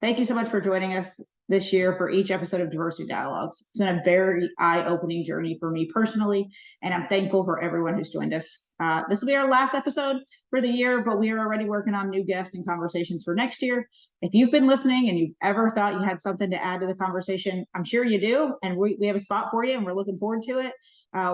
Thank you so much for joining us this year for each episode of Diversity Dialogues. It's been a very eye-opening journey for me personally, and I'm thankful for everyone who's joined us. This will be our last episode for the year, but we are already working on new guests and conversations for next year. If you've been listening and you've ever thought you had something to add to the conversation, I'm sure you do, and we have a spot for you, and we're looking forward to it.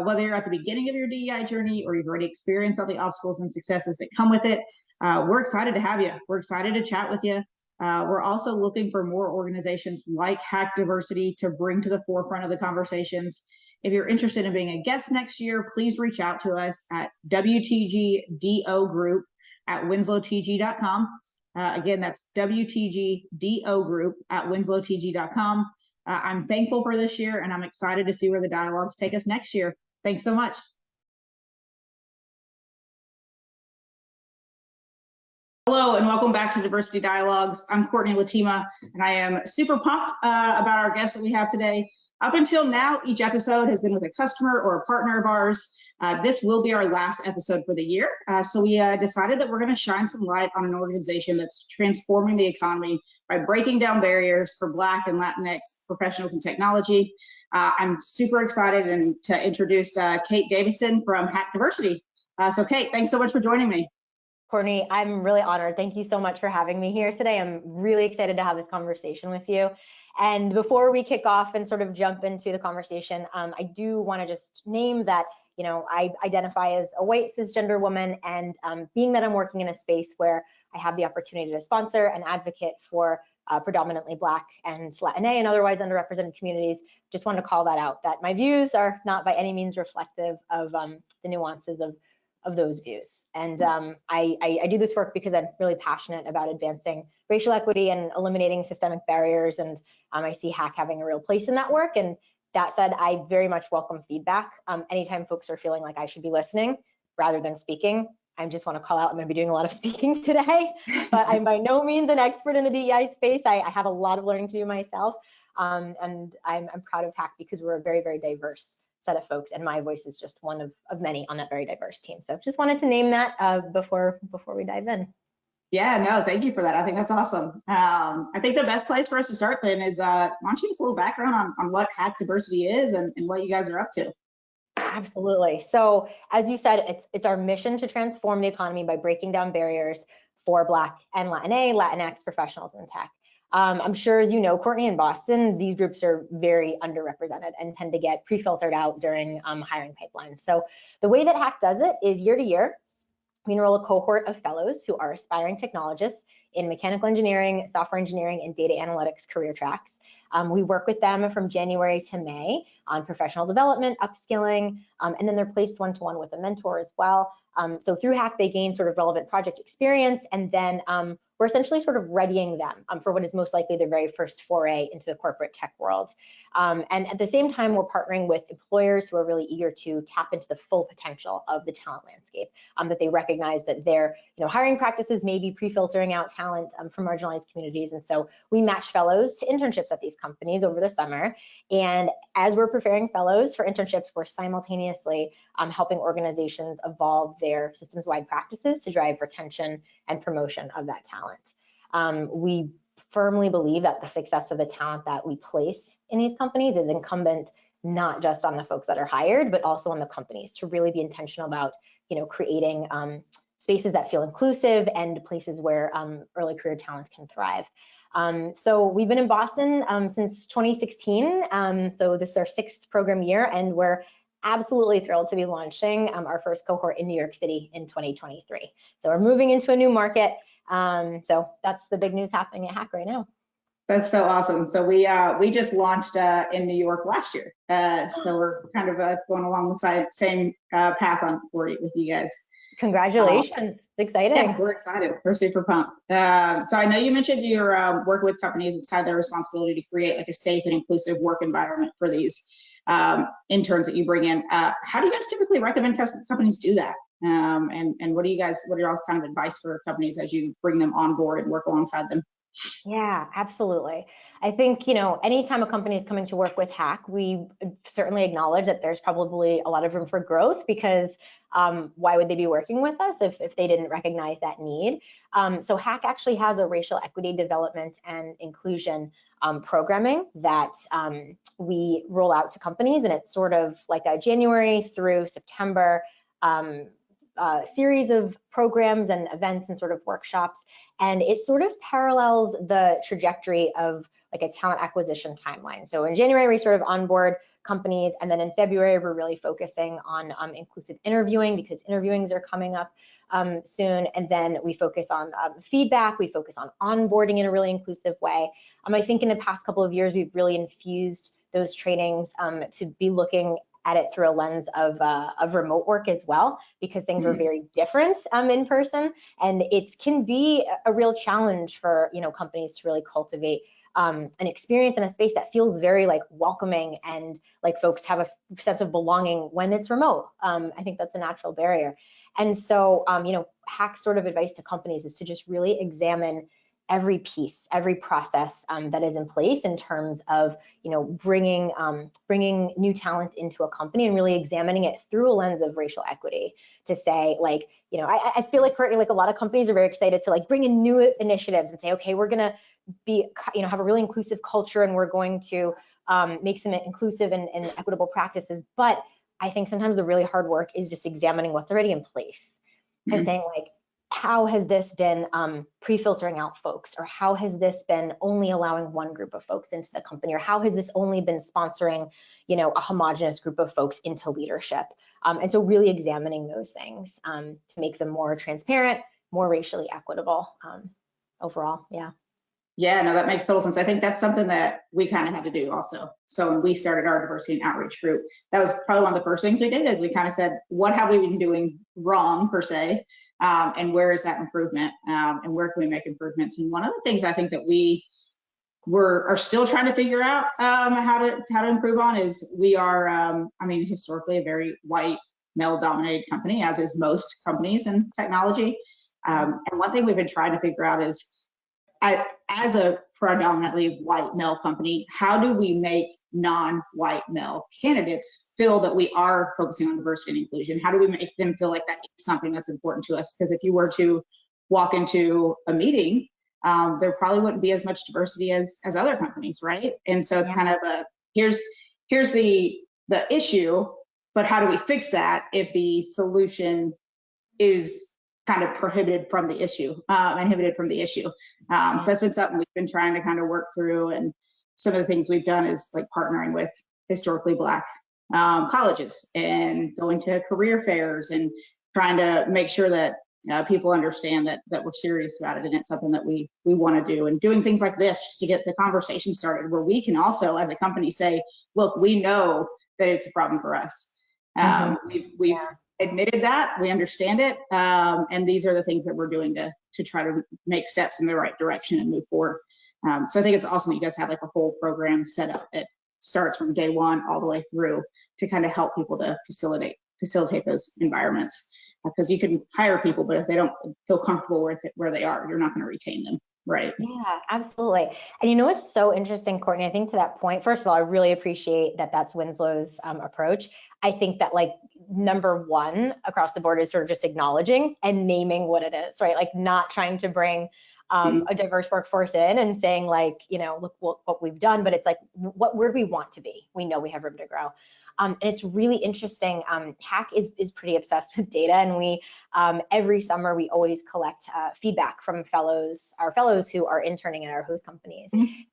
Whether you're at the beginning of your DEI journey or you've already experienced all the obstacles and successes that come with it, we're excited to have you. We're excited to chat with you. We're also looking for more organizations like Hack.Diversity to bring to the forefront of the conversations. If you're interested in being a guest next year, please reach out to us at WTGDO@winslowtg.com. Again, that's WTGDO@winslowtg.com. I'm thankful for this year, and I'm excited to see where the dialogues take us next year. Thanks so much. Hello and welcome back to Diversity Dialogues. I'm Courtney Latima, and I am super pumped about our guests that we have today. Up until now, each episode has been with a customer or a partner of ours. This will be our last episode for the year. So we decided that we're going to shine some light on an organization that's transforming the economy by breaking down barriers for Black and Latinx professionals in technology. I'm super excited to introduce Cait Davison from Hack.Diversity. So Cait, thanks so much for joining me. Courtney, I'm really honored. Thank you so much for having me here today. I'm really excited to have this conversation with you. And before we kick off and sort of jump into the conversation, I do want to just name that, I identify as a white cisgender woman, and being that I'm working in a space where I have the opportunity to sponsor and advocate for predominantly Black and Latina and otherwise underrepresented communities, just wanted to call that out, that my views are not by any means reflective of the nuances of those views. And I do this work because I'm really passionate about advancing racial equity and eliminating systemic barriers, and I see Hack having a real place in that work. And that said, I very much welcome feedback. Anytime folks are feeling like I should be listening rather than speaking, I just want to call out, I'm going to be doing a lot of speaking today, but I'm by no means an expert in the DEI space. I have a lot of learning to do myself, and I'm proud of Hack because we're a very, very diverse set of folks, and my voice is just one of many on that very diverse team. So just wanted to name that before we dive in. Yeah, no, thank you for that. I think that's awesome. I think the best place for us to start then is why don't you give us a little background on what Hack.Diversity is and what you guys are up to? Absolutely. So as you said, it's our mission to transform the economy by breaking down barriers for Black and Latinx professionals in tech. I'm sure, as you know, Courtney, in Boston, these groups are very underrepresented and tend to get pre-filtered out during hiring pipelines. So the way that Hack does it is year to year, we enroll a cohort of fellows who are aspiring technologists in mechanical engineering, software engineering, and data analytics career tracks. We work with them from January to May on professional development, upskilling, and then they're placed one-to-one with a mentor as well. So through Hack, they gain sort of relevant project experience, and then we're essentially sort of readying them for what is most likely their very first foray into the corporate tech world. And at the same time, we're partnering with employers who are really eager to tap into the full potential of the talent landscape, that they recognize that their hiring practices may be pre-filtering out talent from marginalized communities. And so we match fellows to internships at these companies over the summer. And as we're preparing fellows for internships, we're simultaneously helping organizations evolve their systems-wide practices to drive retention and promotion of that talent. We firmly believe that the success of the talent that we place in these companies is incumbent not just on the folks that are hired, but also on the companies to really be intentional about creating spaces that feel inclusive and places where early career talent can thrive. So we've been in Boston since 2016. So this is our 6th program year, and we're absolutely thrilled to be launching our first cohort in New York City in 2023. So we're moving into a new market. So that's the big news happening at Hack right now. That's so awesome. So we just launched in New York last year. So we're kind of going along the same path with you guys. Congratulations. It's exciting. Yeah, we're excited. We're super pumped. So I know you mentioned you're working with companies. It's kind of their responsibility to create like a safe and inclusive work environment for these interns that you bring in. How do you guys typically recommend companies do that? And what are your kind of advice for companies as you bring them on board and work alongside them? Yeah, absolutely. I think, anytime a company is coming to work with Hack, we certainly acknowledge that there's probably a lot of room for growth because why would they be working with us if they didn't recognize that need? So Hack actually has a racial equity development and inclusion programming that we roll out to companies, and it's sort of like a January through September series of programs and events and sort of workshops. And it sort of parallels the trajectory of like a talent acquisition timeline. So in January, we sort of onboard companies, and then in February, we're really focusing on inclusive interviewing because interviewings are coming up soon. And then we focus on feedback, we focus on onboarding in a really inclusive way. I think in the past couple of years, we've really infused those trainings to be looking at it through a lens of remote work as well, because things were very different in person, and it can be a real challenge for companies to really cultivate an experience in a space that feels very like welcoming and like folks have a sense of belonging when it's remote. I think that's a natural barrier, and so Hack's sort of advice to companies is to just really examine every piece, every process that is in place in terms of bringing new talent into a company and really examining it through a lens of racial equity to say like I feel like currently like a lot of companies are very excited to like bring in new initiatives and say, okay, we're gonna be have a really inclusive culture and we're going to make some inclusive and equitable practices. But I think sometimes the really hard work is just examining what's already in place and saying like, how has this been pre-filtering out folks, or how has this been only allowing one group of folks into the company, or how has this only been sponsoring a homogenous group of folks into leadership? And so really examining those things to make them more transparent, more racially equitable overall. Yeah, no, that makes total sense. I think that's something that we kind of had to do also. So when we started our diversity and outreach group, that was probably one of the first things we did is we kind of said, what have we been doing wrong per se? And where is that improvement? And where can we make improvements? And one of the things I think that we are still trying to figure out how to improve on is we are, historically a very white male dominated company, as is most companies in technology. And one thing we've been trying to figure out is, as a predominantly white male company, how do we make non-white male candidates feel that we are focusing on diversity and inclusion? How do we make them feel like that is something that's important to us? Because if you were to walk into a meeting, there probably wouldn't be as much diversity as other companies, right? And so it's kind of here's the issue, but how do we fix that if the solution is kind of prohibited from the issue, inhibited from the issue. So that's been something we've been trying to kind of work through. And some of the things we've done is like partnering with historically Black colleges and going to career fairs and trying to make sure that people understand that we're serious about it and it's something that we want to do, and doing things like this just to get the conversation started where we can also as a company say, look, we know that it's a problem for us. We've admitted that, we understand it, and these are the things that we're doing to try to make steps in the right direction and move forward. So I think it's awesome that you guys have like a whole program set up that starts from day one all the way through to kind of help people to facilitate those environments, because you can hire people, but if they don't feel comfortable with it where they are, you're not going to retain them. Right. Yeah, absolutely. And what's so interesting, Courtney, I think to that point, first of all, I really appreciate that that's Winslow's approach. I think that like number one across the board is sort of just acknowledging and naming what it is, right? Like not trying to bring a diverse workforce in and saying like, look what we've done, but it's like, where do we want to be? We know we have room to grow. And it's really interesting. Hack is pretty obsessed with data, and we every summer we always collect feedback from our fellows who are interning at our host companies.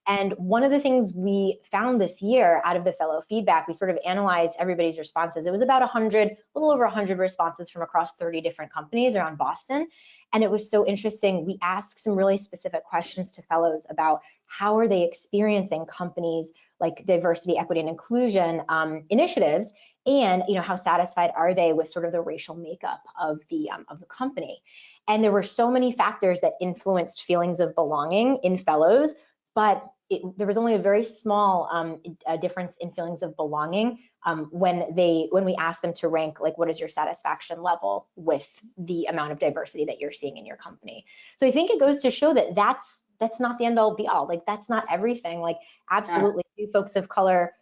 And one of the things we found this year out of the fellow feedback, we sort of analyzed everybody's responses. It was about 100, a little over 100 responses from across 30 different companies around Boston. And it was so interesting. We asked some really specific questions to fellows about how are they experiencing companies like diversity, equity, and inclusion initiatives, and how satisfied are they with sort of the racial makeup of the company. And there were so many factors that influenced feelings of belonging in fellows, but there was only a very small difference in feelings of belonging when we asked them to rank like what is your satisfaction level with the amount of diversity that you're seeing in your company. So I think it goes to show that that's that's not the end all be all. Like, that's not everything. Like, Yeah. absolutely, do folks of color,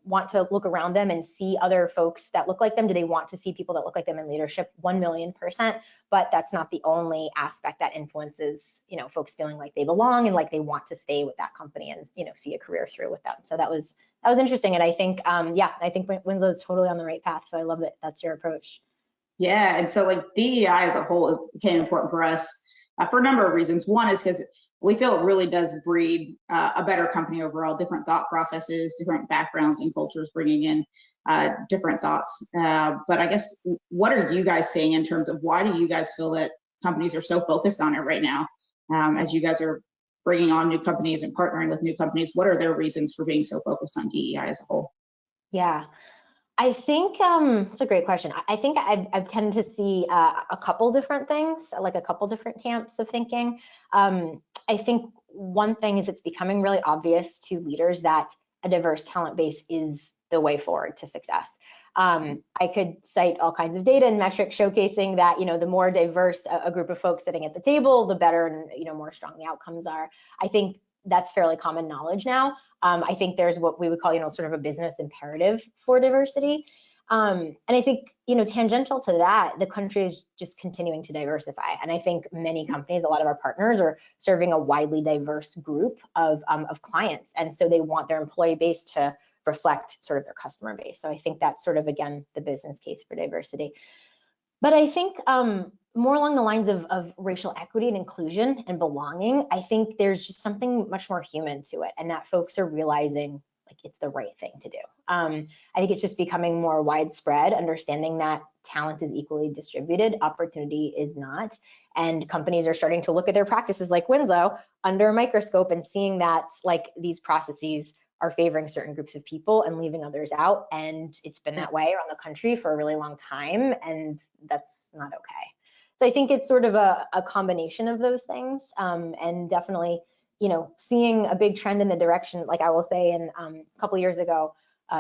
want to look around them and see other folks that look like them? Do they want to see people that look like them in leadership? 1,000,000%. But that's not the only aspect that influences, folks feeling like they belong and like they want to stay with that company and, see a career through with them. So that was interesting. And I think, I think Winslow is totally on the right path. So I love that that's your approach. Yeah, and so like DEI as a whole became important for us for a number of reasons. One is because we feel it really does breed a better company overall, different thought processes, different backgrounds and cultures, bringing in different thoughts. But I guess, what are you guys seeing in terms of why do you guys feel that companies are so focused on it right now? As you guys are bringing on new companies and partnering with new companies, what are their reasons for being so focused on DEI as a whole? Yeah. I think it's a great question. I think I've tended to see a couple different things, like a couple different camps of thinking. I think one thing is it's becoming really obvious to leaders that a diverse talent base is the way forward to success. I could cite all kinds of data and metrics showcasing that, the more diverse a group of folks sitting at the table, the better and, more strong the outcomes are. I think that's fairly common knowledge now. I think there's what we would call, sort of a business imperative for diversity. And I think, tangential to that, the country is just continuing to diversify. And I think many companies, a lot of our partners are serving a widely diverse group of clients. And so they want their employee base to reflect sort of their customer base. So I think that's sort of, again, the business case for diversity. But I think more along the lines of racial equity and inclusion and belonging, I think there's just something much more human to it, and that folks are realizing like it's the right thing to do. I think it's just becoming more widespread, understanding that talent is equally distributed, opportunity is not, and companies are starting to look at their practices like Winslow under a microscope and seeing that like these processes are favoring certain groups of people and leaving others out. And it's been that way around the country for a really long time, and that's not okay. So I think it's sort of a combination of those things, and definitely, seeing a big trend in the direction, like I will say, in a couple of years ago,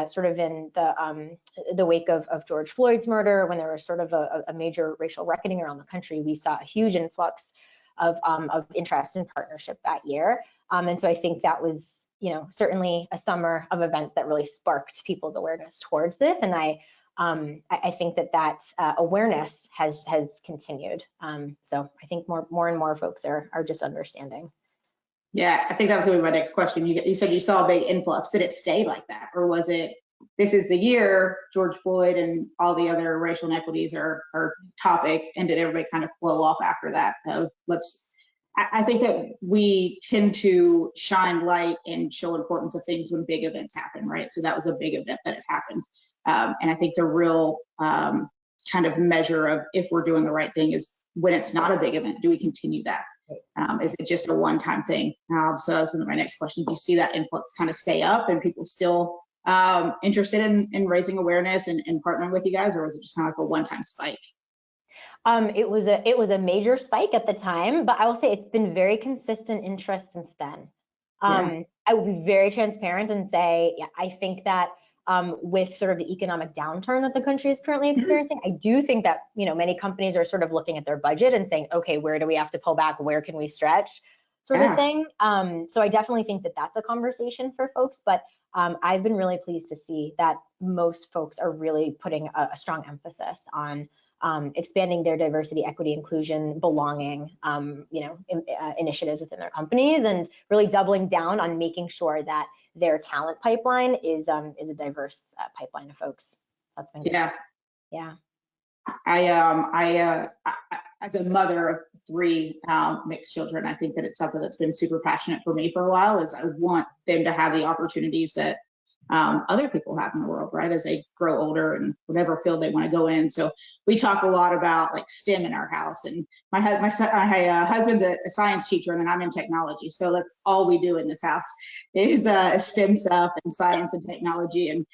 sort of in the wake of George Floyd's murder, when there was sort of a major racial reckoning around the country, we saw a huge influx of interest and partnership that year. And so I think that was, certainly a summer of events that really sparked people's awareness towards this. And I think that awareness has continued. So I think more and more folks are just understanding. Yeah, I think that was going to be my next question. You said you saw a big influx. Did it stay like that? Or was it, this is the year, George Floyd and all the other racial inequities are topic, and did everybody kind of flow off after that? I think that we tend to shine light and show importance of things when big events happen, right? So that was a big event that had happened. And I think the real kind of measure of if we're doing the right thing is when it's not a big event, do we continue that? Is it just a one-time thing? So that's my next question. Do you see that influx kind of stay up and people still interested in raising awareness and partnering with you guys, or was it just kind of like a one-time spike? It was a major spike at the time, but I will say it's been very consistent interest since then. I would be very transparent and say, yeah, I think that with sort of the economic downturn that the country is currently experiencing, I do think that, many companies are sort of looking at their budget and saying, okay, where do we have to pull back? Where can we stretch? Sort of thing. So I definitely think that that's a conversation for folks, but I've been really pleased to see that most folks are really putting a strong emphasis on expanding their diversity, equity, inclusion, belonging, initiatives within their companies, and really doubling down on making sure that their talent pipeline is a diverse pipeline of folks. That's been good. Yeah. I as a mother of three mixed children, I think that it's something that's been super passionate for me for a while. Is I want them to have the opportunities that other people have in the world, right? As they grow older and whatever field they want to go in. So we talk a lot about like STEM in our house, and my husband's a science teacher, and then I'm in technology. So that's all we do in this house is STEM stuff and science and technology, and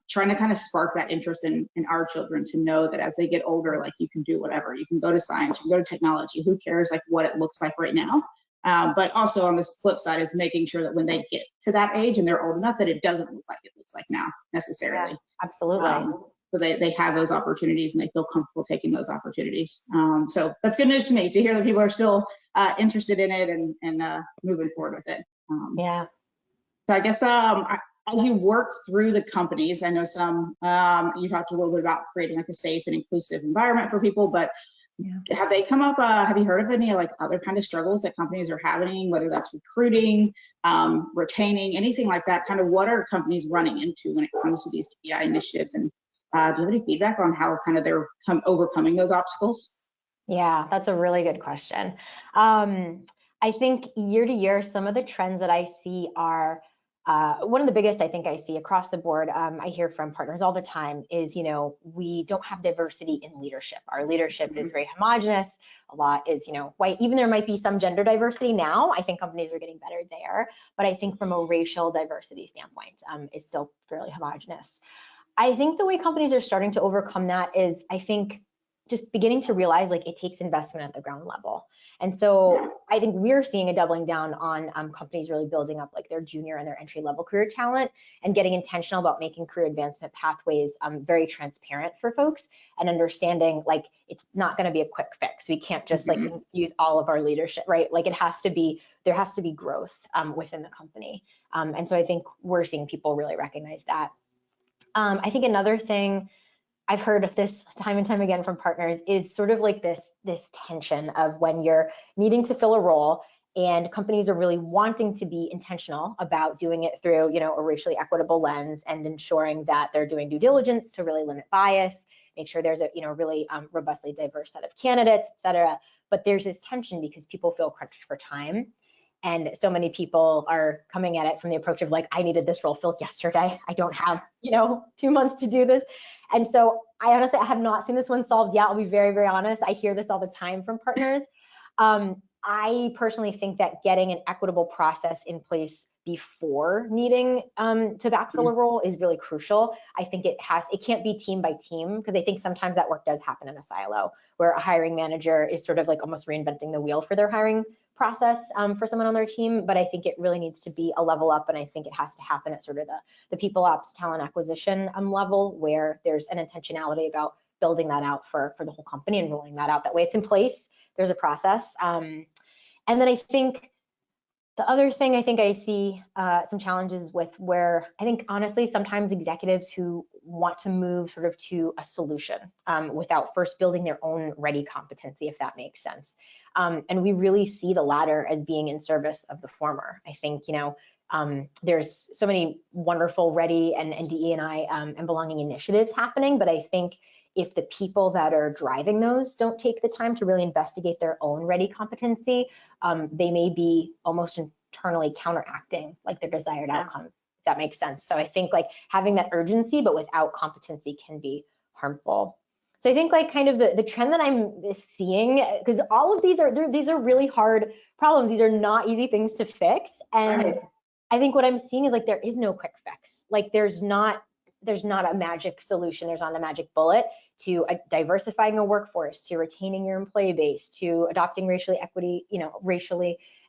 trying to kind of spark that interest in our children to know that as they get older, like you can do whatever. You can go to science, you can go to technology. Who cares like what it looks like right now? But also on the flip side is making sure that when they get to that age and they're old enough that it doesn't look like it looks like now necessarily. Yeah, absolutely. So they have those opportunities and they feel comfortable taking those opportunities. So that's good news to me to hear that people are still interested in it and moving forward with it. Yeah. So I guess as you work through the companies, I know some you talked a little bit about creating like a safe and inclusive environment for people, but Yeah. have they come up? Have you heard of any like other kind of struggles that companies are having, whether that's recruiting, retaining, anything like that? Kind of what are companies running into when it comes to these DEI initiatives? And do you have any feedback on how kind of they're overcoming those obstacles? Yeah, that's a really good question. I think year to year, some of the trends that I see are one of the biggest I think I see across the board. I hear from partners all the time is, we don't have diversity in leadership. Our leadership is very homogenous. A lot is, white. Even there might be some gender diversity now. I think companies are getting better there, but I think from a racial diversity standpoint, it's still fairly homogenous. I think the way companies are starting to overcome that is, I think, just beginning to realize like it takes investment at the ground level. And so I think we're seeing a doubling down on companies really building up like their junior and their entry level career talent and getting intentional about making career advancement pathways very transparent for folks and understanding like it's not going to be a quick fix. We can't just like use all of our leadership, right? Like there has to be growth within the company. And so I think we're seeing people really recognize that. I think another thing I've heard of this time and time again from partners is sort of like this tension of when you're needing to fill a role and companies are really wanting to be intentional about doing it through, a racially equitable lens and ensuring that they're doing due diligence to really limit bias, make sure there's a, really robustly diverse set of candidates, et cetera. But there's this tension because people feel crunched for time. And so many people are coming at it from the approach of like, I needed this role filled yesterday. I don't have, 2 months to do this. And so I honestly, I have not seen this one solved yet. I'll be very, very honest. I hear this all the time from partners. I personally think that getting an equitable process in place before needing to backfill a role is really crucial. I think it can't be team by team, because I think sometimes that work does happen in a silo where a hiring manager is sort of like almost reinventing the wheel for their hiring process for someone on their team. But I think it really needs to be a level up, and I think it has to happen at sort of the people ops talent acquisition level, where there's an intentionality about building that out for the whole company and rolling that out. That way it's in place, there's a process. And then I think the other thing I think I see some challenges with, where I think honestly sometimes executives who want to move sort of to a solution without first building their own REDI competency, if that makes sense. And we really see the latter as being in service of the former. I think, there's so many wonderful REDI and DE&I and belonging initiatives happening, but I think if the people that are driving those don't take the time to really investigate their own REDI competency, they may be almost internally counteracting like their desired outcomes, if that makes sense. So I think like having that urgency but without competency can be harmful. So I think like kind of the trend that I'm seeing, because all of these are really hard problems. These are not easy things to fix. And I think what I'm seeing is like there is no quick fix. Like there's not a magic solution. There's not a magic bullet to diversifying a workforce, to retaining your employee base, to adopting racially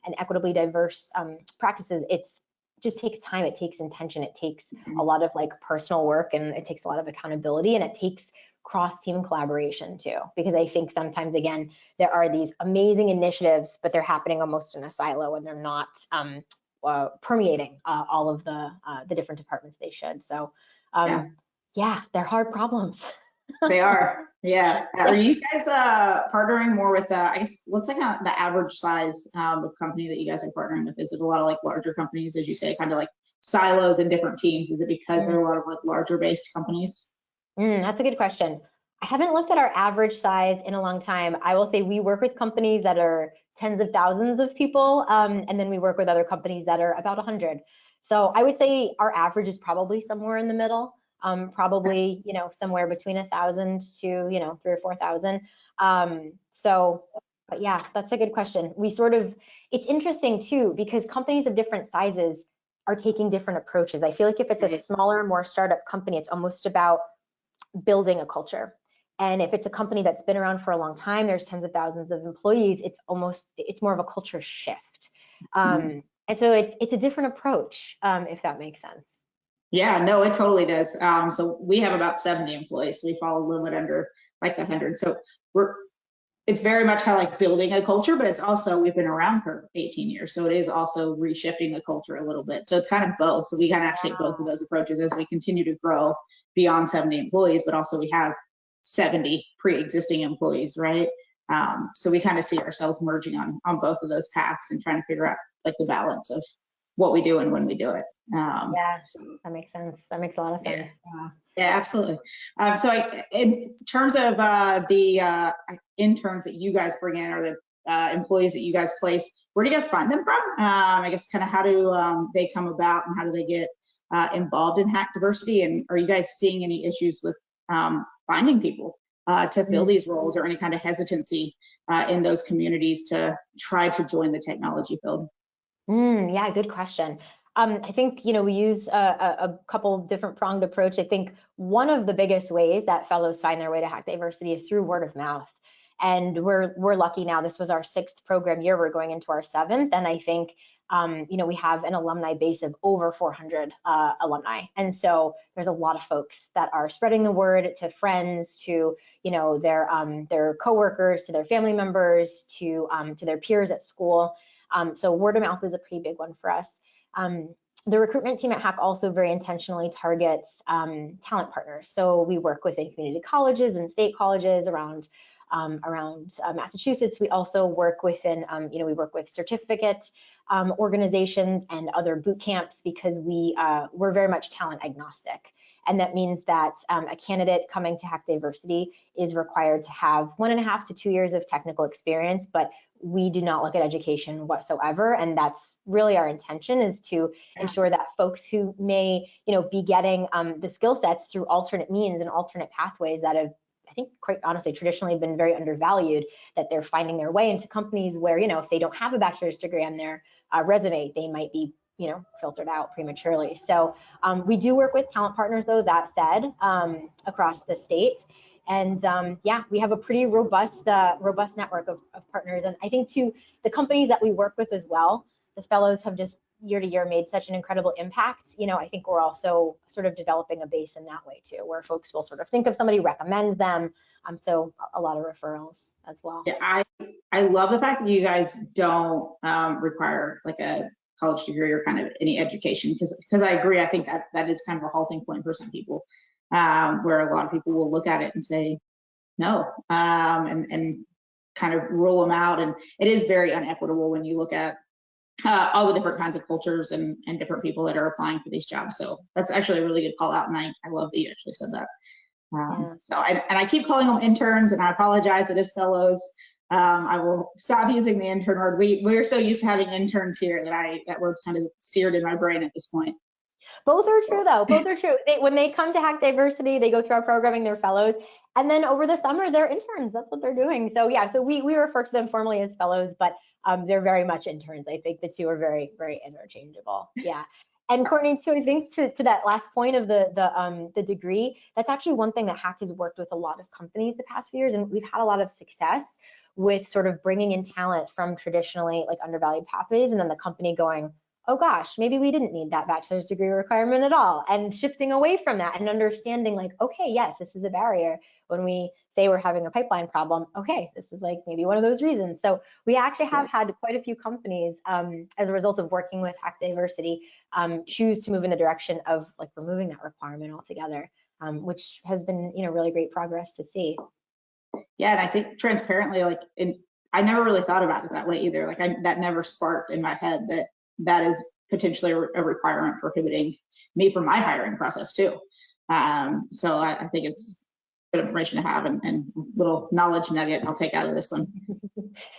and equitably diverse practices. It's just takes time. It takes intention. It takes a lot of like personal work, and it takes a lot of accountability, and it takes cross-team collaboration too. Because I think sometimes, again, there are these amazing initiatives, but they're happening almost in a silo, and they're not permeating all of the different departments they should. So yeah, they're hard problems. They are, yeah. Are you guys partnering more with, I guess, what's like the average size of company that you guys are partnering with? Is it a lot of like larger companies, as you say, kind of like silos and different teams? Is it because there are a lot of like larger based companies? That's a good question. I haven't looked at our average size in a long time. I will say we work with companies that are tens of thousands of people, and then we work with other companies that are about 100. So I would say our average is probably somewhere in the middle. Probably, somewhere between 1,000 to, 3,000 or 4,000. But yeah, that's a good question. It's interesting too, because companies of different sizes are taking different approaches. I feel like if it's a smaller, more startup company, it's almost about building a culture. And if it's a company that's been around for a long time, there's tens of thousands of employees, it's more of a culture shift. And so it's a different approach, if that makes sense. Yeah, no, it totally does. So we have about 70 employees. So we fall a little bit under like the 100. So it's very much kind of like building a culture, but it's also, we've been around for 18 years. So it is also reshifting the culture a little bit. So it's kind of both. So we kind of actually take both of those approaches as we continue to grow beyond 70 employees, but also we have 70 pre-existing employees, right? So we kind of see ourselves merging on both of those paths and trying to figure out like the balance of what we do and when we do it. Yeah, that makes sense. That makes a lot of sense. Yeah. Yeah, absolutely. So in terms of the interns that you guys bring in, or the employees that you guys place, where do you guys find them from? I guess kind of how do they come about, and how do they get involved in Hack.Diversity? And are you guys seeing any issues with finding people to fill these roles, or any kind of hesitancy in those communities to try to join the technology field? Yeah, good question. I think, we use a couple different pronged approach. I think one of the biggest ways that fellows find their way to Hack.Diversity is through word of mouth. And we're lucky now. This was our 6th program year. We're going into our 7th. And I think, we have an alumni base of over 400 alumni. And so there's a lot of folks that are spreading the word to friends, to, their coworkers, to their family members, to their peers at school. So word of mouth is a pretty big one for us. The recruitment team at Hack also very intentionally targets talent partners. So we work within community colleges and state colleges around Massachusetts. We also work within, we work with certificate organizations and other boot camps, because we're very much talent agnostic. And that means that a candidate coming to Hack.Diversity is required to have 1.5 to 2 years of technical experience, but we do not look at education whatsoever. And that's really our intention, is to ensure that folks who may, be getting the skill sets through alternate means and alternate pathways that have, I think, quite honestly, traditionally been very undervalued, that they're finding their way into companies where, if they don't have a bachelor's degree on their resume, they might be, filtered out prematurely. So we do work with talent partners, though, that said, across the state. And yeah, we have a pretty robust network of partners. And I think too, the companies that we work with as well, the fellows have just year to year made such an incredible impact. I think we're also sort of developing a base in that way too, where folks will sort of think of somebody, recommend them. So a lot of referrals as well. Yeah, I love the fact that you guys don't require like a college degree or kind of any education, because I agree. I think that is kind of a halting point for some people, where a lot of people will look at it and say no, and kind of rule them out. And it is very unequitable when you look at all the different kinds of cultures and different people that are applying for these jobs. So that's actually a really good call out, and I love that you actually said that. So I keep calling them interns, and I apologize. It is fellows. I will stop using the intern word. We're so used to having interns here that word's kind of seared in my brain at this point. Both are true, though. Both are true. When they come to Hack.Diversity, they go through our programming, they're fellows. And then over the summer, they're interns. That's what they're doing. So yeah, so we refer to them formally as fellows, but they're very much interns. I think the two are very, very interchangeable. Yeah. And Courtney, too, I think to that last point of the degree, that's actually one thing that Hack has worked with a lot of companies the past few years, and we've had a lot of success with sort of bringing in talent from traditionally like undervalued pathways, and then the company going, oh gosh, maybe we didn't need that bachelor's degree requirement at all, and shifting away from that and understanding like, okay, yes, this is a barrier. When we say we're having a pipeline problem, okay, this is like maybe one of those reasons. So we actually have had quite a few companies as a result of working with Hack.Diversity choose to move in the direction of like removing that requirement altogether, which has been, really great progress to see. Yeah, and I think transparently, like, I never really thought about it that way either. Like, that never sparked in my head that is potentially a requirement prohibiting me from my hiring process too. So I think it's good information to have, and little knowledge nugget I'll take out of this one.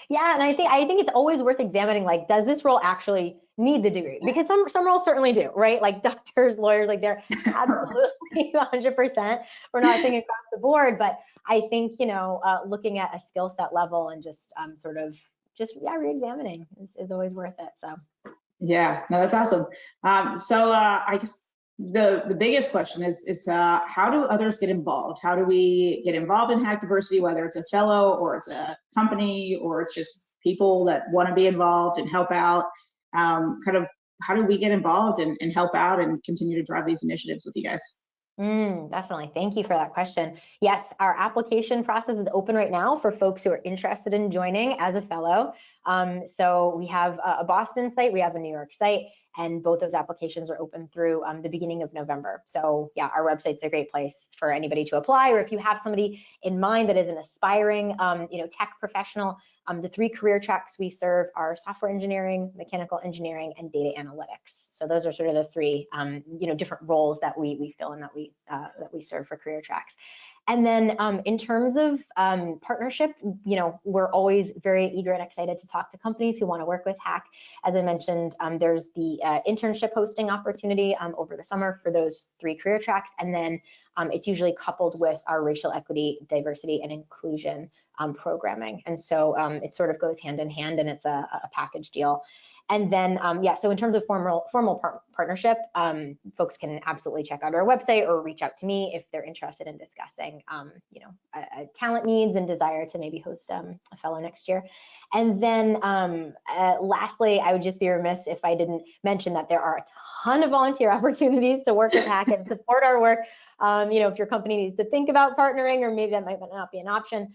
Yeah, and I think it's always worth examining, like, does this role actually need the degree? Because some roles certainly do, right? Like doctors, lawyers, like they're absolutely 100%. We're not saying across the board, but I think, looking at a skill set level and just sort of re-examining is always worth it. So. Yeah, no, that's awesome. So I guess the biggest question is how do others get involved? How do we get involved in Hack.Diversity, whether it's a fellow or it's a company or it's just people that want to be involved and help out? Kind of how do we get involved and help out and continue to drive these initiatives with you guys? Definitely. Thank you for that question. Yes, our application process is open right now for folks who are interested in joining as a fellow. So we have a Boston site, we have a New York site, and both those applications are open through the beginning of November. So yeah, our website's a great place for anybody to apply, or if you have somebody in mind that is an aspiring tech professional. The 3 career tracks we serve are software engineering, mechanical engineering, and data analytics. So those are sort of the 3 different roles that we fill and that we serve for career tracks. And then in terms of partnership, we're always very eager and excited to talk to companies who want to work with Hack. As I mentioned, there's the internship hosting opportunity over the summer for those 3 career tracks. And then it's usually coupled with our racial equity, diversity, and inclusion programming. And so it sort of goes hand in hand, and it's a package deal. And then, so in terms of formal partnership, folks can absolutely check out our website or reach out to me if they're interested in discussing, talent needs and desire to maybe host a fellow next year. And then lastly, I would just be remiss if I didn't mention that there are a ton of volunteer opportunities to work with Hack and support our work. If your company needs to think about partnering, or maybe that might not be an option,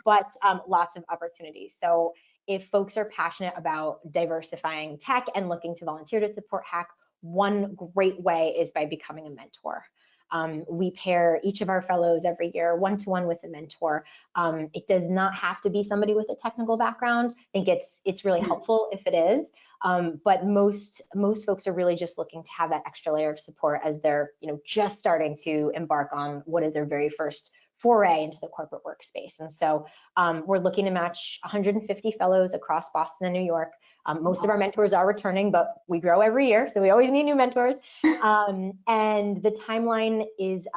but lots of opportunities. So if folks are passionate about diversifying tech and looking to volunteer to support Hack, one great way is by becoming a mentor. We pair each of our fellows every year one-to-one with a mentor. It does not have to be somebody with a technical background. I think it's really helpful if it is, but most folks are really just looking to have that extra layer of support as they're just starting to embark on what is their very first foray into the corporate workspace. And so we're looking to match 150 fellows across Boston and New York. Most of our mentors are returning, but we grow every year, so we always need new mentors. And the timeline is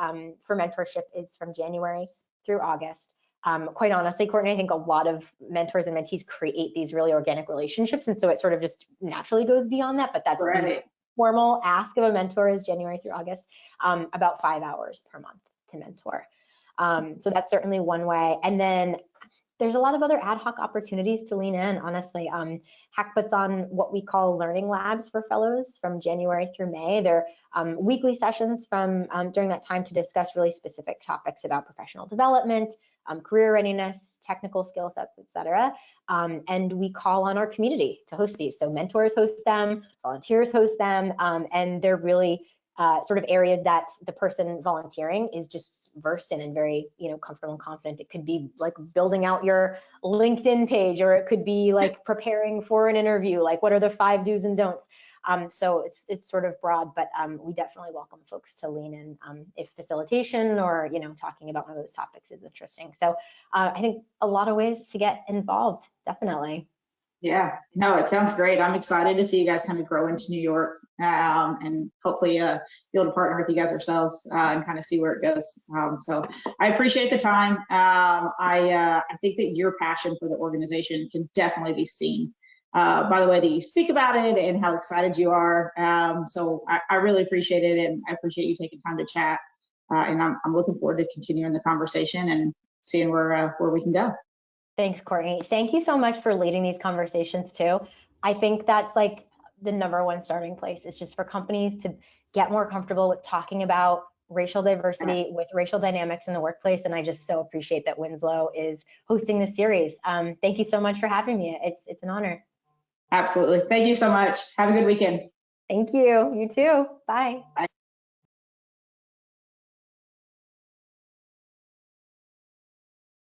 for mentorship is from January through August. Quite honestly, Courtney, I think a lot of mentors and mentees create these really organic relationships, and so it sort of just naturally goes beyond that, but that's Right. the formal ask of a mentor is January through August, about 5 hours per month to mentor. So that's certainly one way. And then there's a lot of other ad hoc opportunities to lean in, honestly. Hack puts on what we call learning labs for fellows from January through May. They're weekly sessions from during that time to discuss really specific topics about professional development, career readiness, technical skill sets, etc. And we call on our community to host these. So mentors host them, volunteers host them, and they're really sort of areas that the person volunteering is just versed in and very, comfortable and confident. It could be like building out your LinkedIn page, or it could be like preparing for an interview, like what are the 5 do's and don'ts. So it's sort of broad, but we definitely welcome folks to lean in if facilitation or, talking about one of those topics is interesting. So I think a lot of ways to get involved, definitely. Yeah, no, it sounds great. I'm excited to see you guys kind of grow into New York, and hopefully be able to partner with you guys ourselves and kind of see where it goes. So I appreciate the time. I think that your passion for the organization can definitely be seen by the way that you speak about it and how excited you are. So I really appreciate it, and I appreciate you taking time to chat. And I'm looking forward to continuing the conversation and seeing where we can go. Thanks, Courtney. Thank you so much for leading these conversations too. I think that's like the #1 starting place. It's just for companies to get more comfortable with talking about racial diversity with racial dynamics in the workplace. And I just so appreciate that Winslow is hosting this series. Thank you so much for having me. It's an honor. Absolutely. Thank you so much. Have a good weekend. Thank you. You too. Bye. Bye.